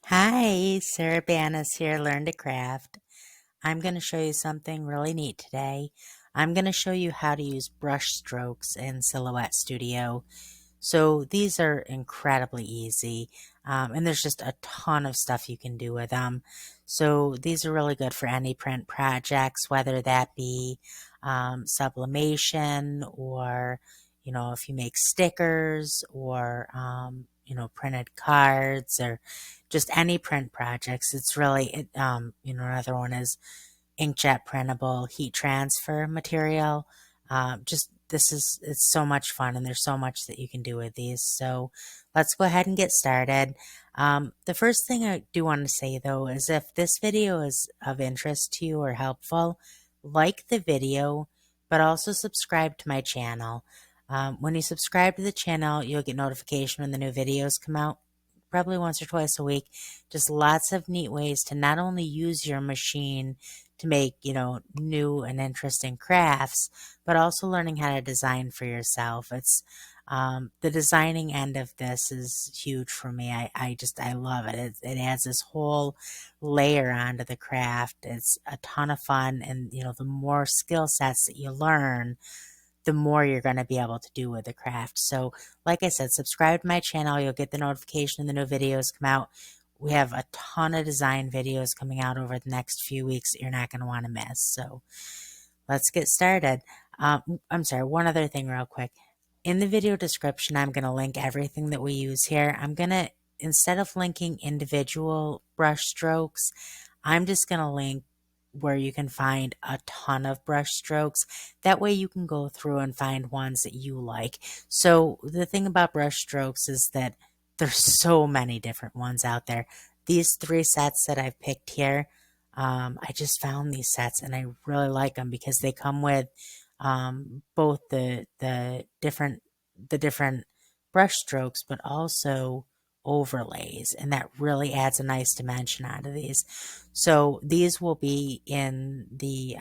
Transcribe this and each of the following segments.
Hi, Sarah Banas here, Learn to Craft. I'm going to show you something really neat today. I'm going to show you how to use brush strokes in Silhouette Studio. So these are incredibly easy, and there's just a ton of stuff you can do with them. So these are really good for any print projects, whether that be sublimation or, if you make stickers or, printed cards or just any print projects. It's really, another one is inkjet printable heat transfer material. Just this is it's so much fun, and there's so much that you can do with these. So let's go ahead and get started. The first thing I do want to say though is if this video is of interest to you or helpful, like the video, but also subscribe to my channel. When you subscribe to the channel, you'll get notification when the new videos come out, probably once or twice a week. Just lots of neat ways to not only use your machine to make, new and interesting crafts, but also learning how to design for yourself. It's the designing end of this is huge for me. I love it. It adds this whole layer onto the craft. It's a ton of fun, and the more skill sets that you learn, the more you're going to be able to do with the craft. So, like I said, subscribe to my channel. You'll get the notification when the new videos come out. We have a ton of design videos coming out over the next few weeks that you're not going to want to miss. So, let's get started. I'm sorry, one other thing, real quick. In the video description, I'm going to link everything that we use here. Instead of linking individual brush strokes, I'm just going to link where you can find a ton of brush strokes. That way you can go through and find ones that you like. So the thing about brush strokes is that there's so many different ones out there. These three sets that I've picked here, I just found these sets and I really like them because they come with both the different brush strokes, but also overlays, and that really adds a nice dimension onto these. So these will be in the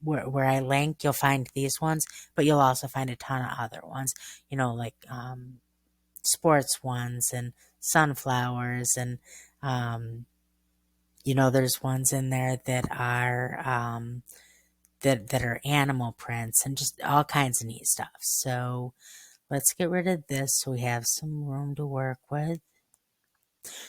where I link. You'll find these ones, but you'll also find a ton of other ones. Like sports ones and sunflowers and there's ones in there that are that are animal prints and just all kinds of neat stuff. So let's get rid of this so we have some room to work with.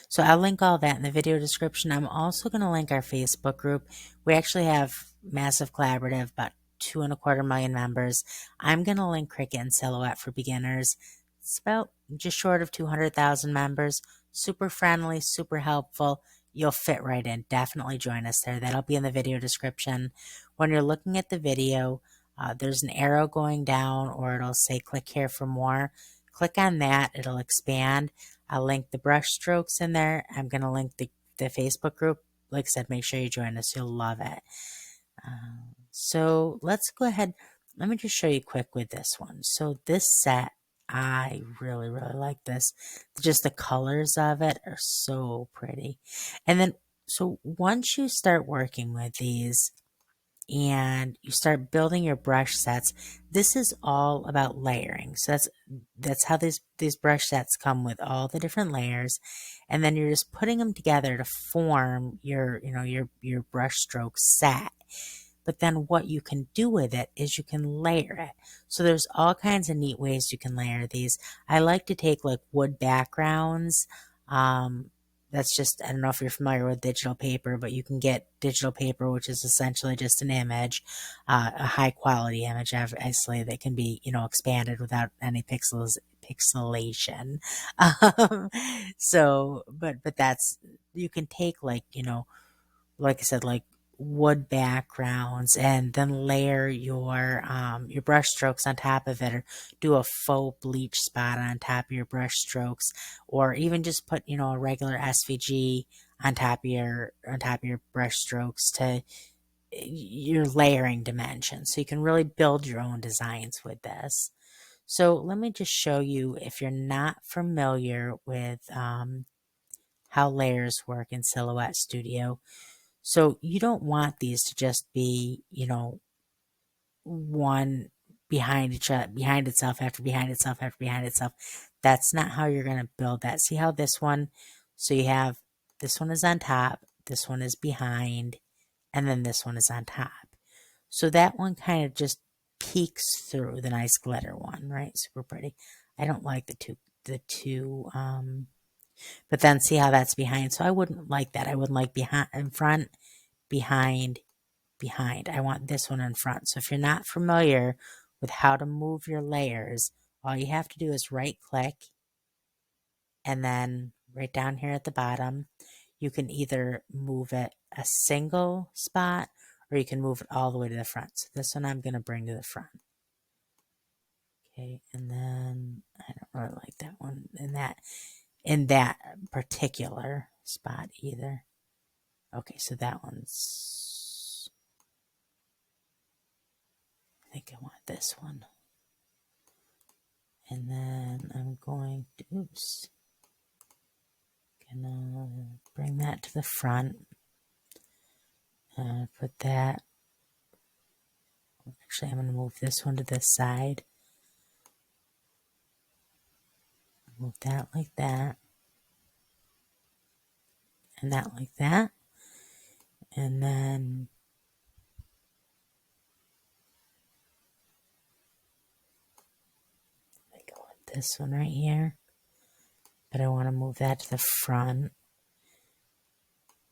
So I'll link all that in the video description. I'm also going to link our Facebook group. We actually have massive collaborative, about 2.25 million members. I'm going to link Cricut and Silhouette for Beginners. It's about just short of 200,000 members. Super friendly, super helpful. You'll fit right in. Definitely join us there. That'll be in the video description. When you're looking at the video, there's an arrow going down, or it'll say click here for more. Click on that. It'll expand. I'll link the brush strokes in there. I'm going to link the Facebook group. Like I said, make sure you join us. You'll love it. So let's go ahead. Let me just show you quick with this one. So this set, I really, really like this. Just the colors of it are so pretty. And then, so once you start working with these, and you start building your brush sets, this is all about layering. So that's how these brush sets come, with all the different layers, and then you're just putting them together to form your brush stroke set. But then what you can do with it is you can layer it. So there's all kinds of neat ways you can layer these. I like to take like wood backgrounds. That's just, I don't know if you're familiar with digital paper, but you can get digital paper, which is essentially just an image, a high quality image, obviously, that can be, expanded without any pixelation. But that's, you can take like, like I said, like wood backgrounds, and then layer your brush strokes on top of it, or do a faux bleach spot on top of your brush strokes, or even just put a regular SVG on top of your brush strokes to your layering dimension, so you can really build your own designs with this. So let me just show you, if you're not familiar with how layers work in Silhouette Studio. So you don't want these to just be, one behind each other, behind itself after behind itself after behind itself. That's not how you're going to build that. See how this one, so you have this one is on top, this one is behind, and then this one is on top. So that one kind of just peeks through the nice glitter one, right? Super pretty. I don't like the two, but then see how that's behind. So I wouldn't like that. I wouldn't like behind, in front, behind, behind. I want this one in front. So if you're not familiar with how to move your layers, all you have to do is right click and then right down here at the bottom, you can either move it a single spot or you can move it all the way to the front. So this one I'm going to bring to the front. Okay, and then I don't really like that one in that particular spot either. Okay, so that one's, I think I want this one. And then I'm going to, oops, gonna bring that to the front. Put that, actually I'm gonna move this one to this side. Move that like that. And that like that. And then I go with this one right here. But I want to move that to the front.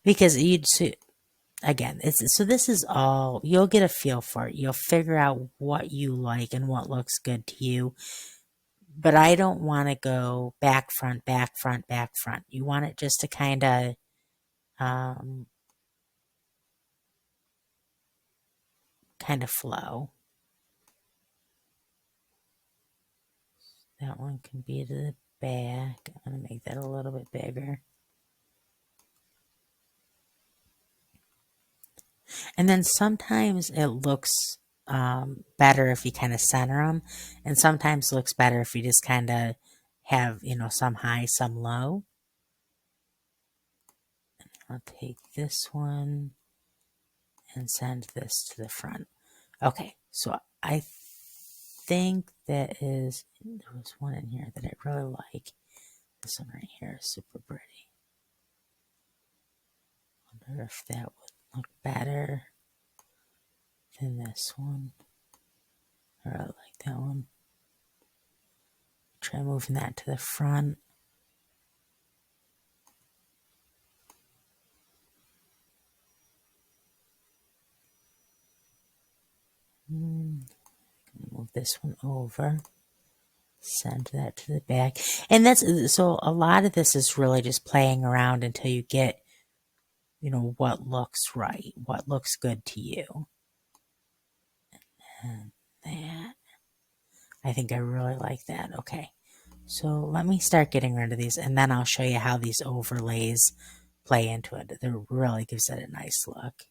Because you'd see, again, so this is all, you'll get a feel for it. You'll figure out what you like and what looks good to you. But I don't want to go back, front, back, front, back, front. You want it just to kind of, flow. That one can be to the back. I'm going to make that a little bit bigger. And then sometimes it looks better if you kind of center them. And sometimes it looks better if you just kind of have, some high, some low. I'll take this one and send this to the front. Okay, so I think there was one in here that I really like. This one right here is super pretty. Wonder if that would look better than this one. I really like that one. Try moving that to the front. Move this one over. Send that to the back. And so a lot of this is really just playing around until you get, what looks right, what looks good to you. And that, I think I really like that. Okay. So let me start getting rid of these and then I'll show you how these overlays play into it. It really gives it a nice look.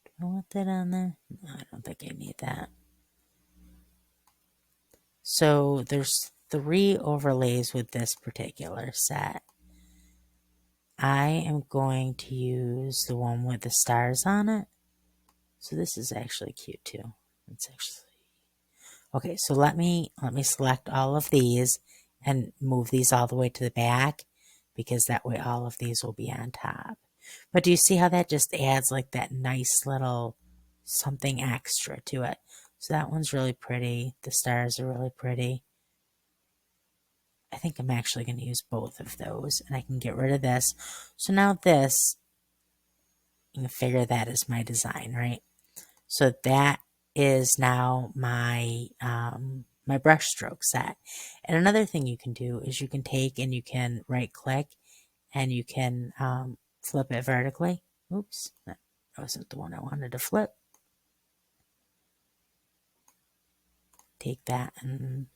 Do I want that on there? No, I don't think I need that. So there's 3 overlays with this particular set. I am going to use the one with the stars on it. So this is actually cute too. It's actually, okay, so let me select all of these and move these all the way to the back because that way all of these will be on top. But do you see how that just adds like that nice little something extra to it? So that one's really pretty. The stars are really pretty. I think I'm actually going to use both of those and I can get rid of this. So now this, you can figure that is my design, right? So that is now my my brush stroke set. And another thing you can do is you can take and you can right click and you can flip it vertically. Oops, that wasn't the one I wanted to flip. Take that and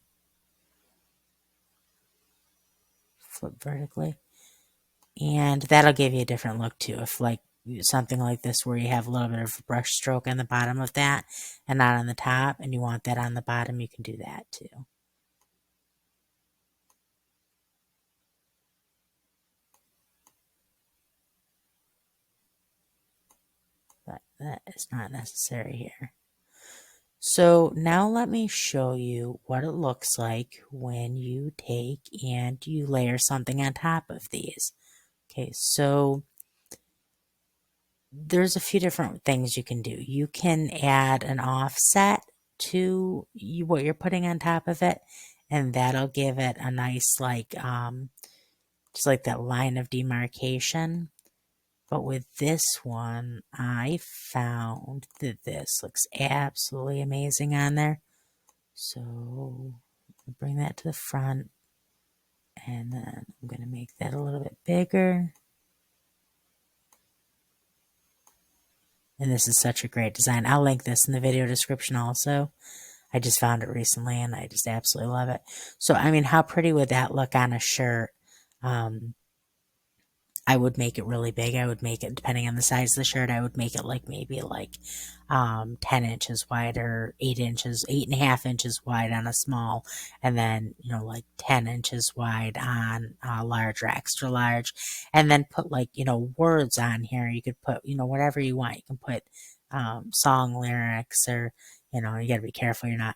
flip vertically. And that'll give you a different look too. If like something like this where you have a little bit of brush stroke on the bottom of that and not on the top and you want that on the bottom, you can do that too. But that is not necessary here. So now let me show you what it looks like when you take and you layer something on top of these. Okay, so there's a few different things you can do. You can add an offset to what you're putting on top of it, and that'll give it a nice just like that line of demarcation. But with this one, I found that this looks absolutely amazing on there. So bring that to the front, and then I'm going to make that a little bit bigger. And this is such a great design. I'll link this in the video description also. I just found it recently and I just absolutely love it. So, I mean, how pretty would that look on a shirt? I would make it really big. I would make it, depending on the size of the shirt, I would make it like maybe like 10 inches wide or 8 inches, 8.5 inches wide on a small, and then, you know, like 10 inches wide on large or extra large. And then put like, you know, words on here. You could put, you know, whatever you want. You can put song lyrics or, you know, you got to be careful you're not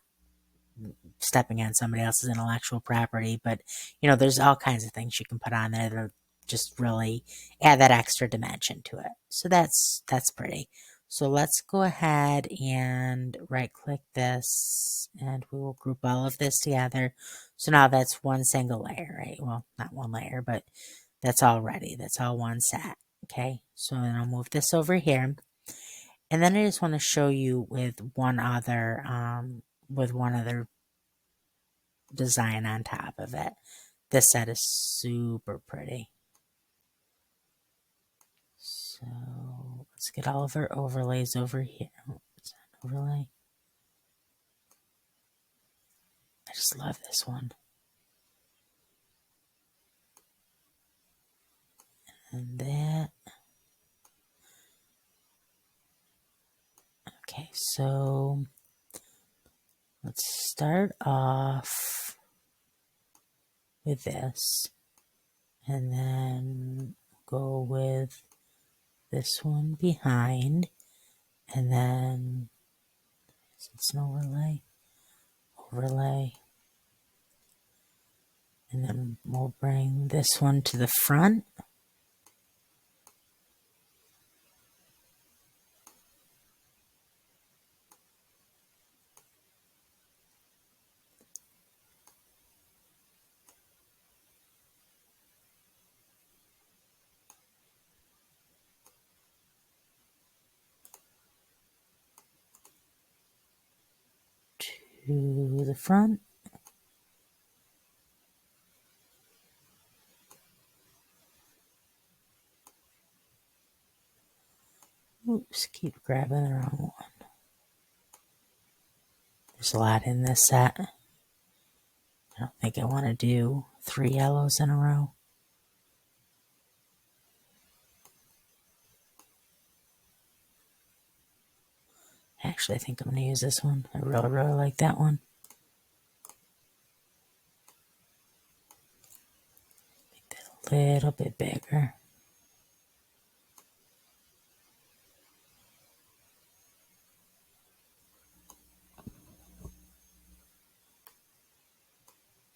stepping on somebody else's intellectual property, but you know, there's all kinds of things you can put on there that just really add that extra dimension to it. So that's pretty. So let's go ahead and right click this and we will group all of this together. So now that's one single layer, right? Well, not one layer, but that's all ready. That's all one set. Okay. So then I'll move this over here. And then I just want to show you with one other design on top of it. This set is super pretty. So let's get all of our overlays over here. Oh, it's an overlay. I just love this one. And that. Okay, so let's start off with this. And then go with this one behind. And then, it's an overlay. Overlay. And then we'll bring this one to the front. To the front. Oops, keep grabbing the wrong one. There's a lot in this set. I don't think I want to do 3 yellows in a row. Actually, I think I'm going to use this one. I really, really like that one. Make that a little bit bigger.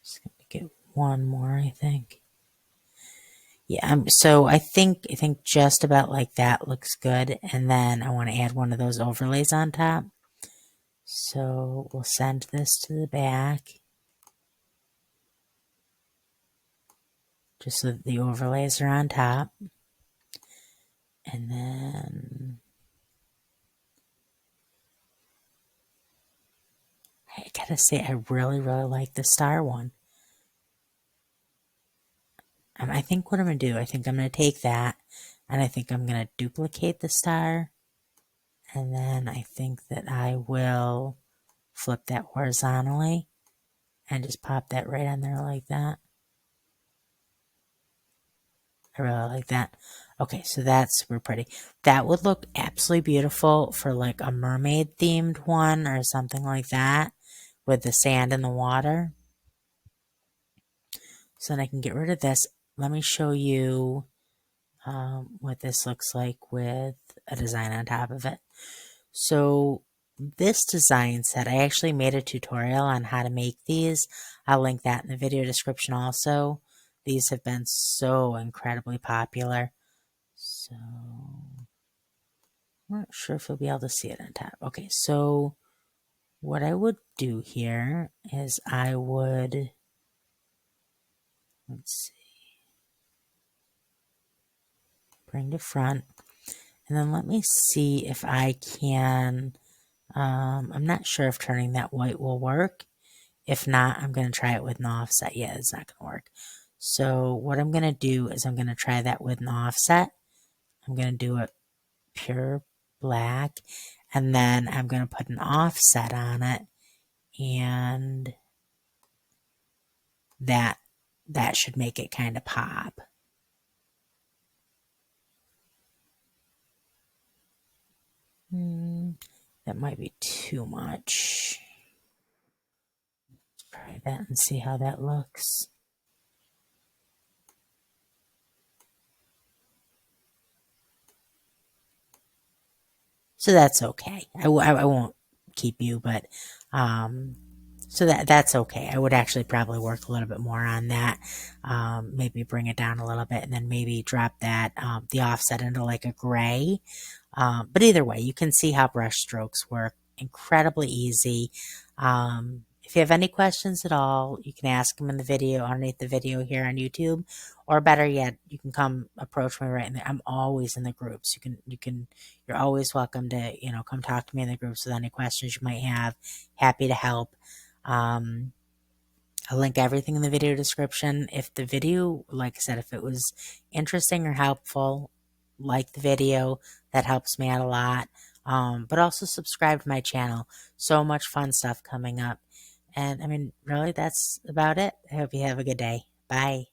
Just going to get one more, I think. Yeah, so I think just about like that looks good. And then I want to add one of those overlays on top. So we'll send this to the back. Just so that the overlays are on top. And then I gotta say, I really, really like the star one. I think what I'm going to do, I think I'm going to take that and I think I'm going to duplicate the star. And then I think that I will flip that horizontally and just pop that right on there like that. I really like that. Okay, so that's super pretty. That would look absolutely beautiful for like a mermaid themed one or something like that with the sand and the water. So then I can get rid of this. Let me show you what this looks like with a design on top of it. So this design set, I actually made a tutorial on how to make these. I'll link that in the video description also. These have been so incredibly popular. So, I'm not sure if you'll be able to see it on top. Okay, so what I would do here is I would, let's see, bring to front, and then let me see if I can, I'm not sure if turning that white will work. If not, I'm going to try it with an offset. Yeah, it's not going to work. So what I'm going to do is I'm going to try that with an offset. I'm going to do it pure black, and then I'm going to put an offset on it, and that should make it kind of pop. That might be too much. Let's try that and see how that looks. So that's okay. I won't keep you, but so that's okay. I would actually probably work a little bit more on that. Maybe bring it down a little bit, and then maybe drop that the offset into like a gray. But either way, you can see how brush strokes work. Incredibly easy. If you have any questions at all, you can ask them in the video, underneath the video here on YouTube, or better yet, you can come approach me right in there. I'm always in the groups. You're always welcome to, come talk to me in the groups with any questions you might have. Happy to help. Um, I'll link everything in the video description. If the video, like I said, if it was interesting or helpful, like the video, that helps me out a lot. But also subscribe to my channel. So much fun stuff coming up. And I mean, really, that's about it. I hope you have a good day. Bye.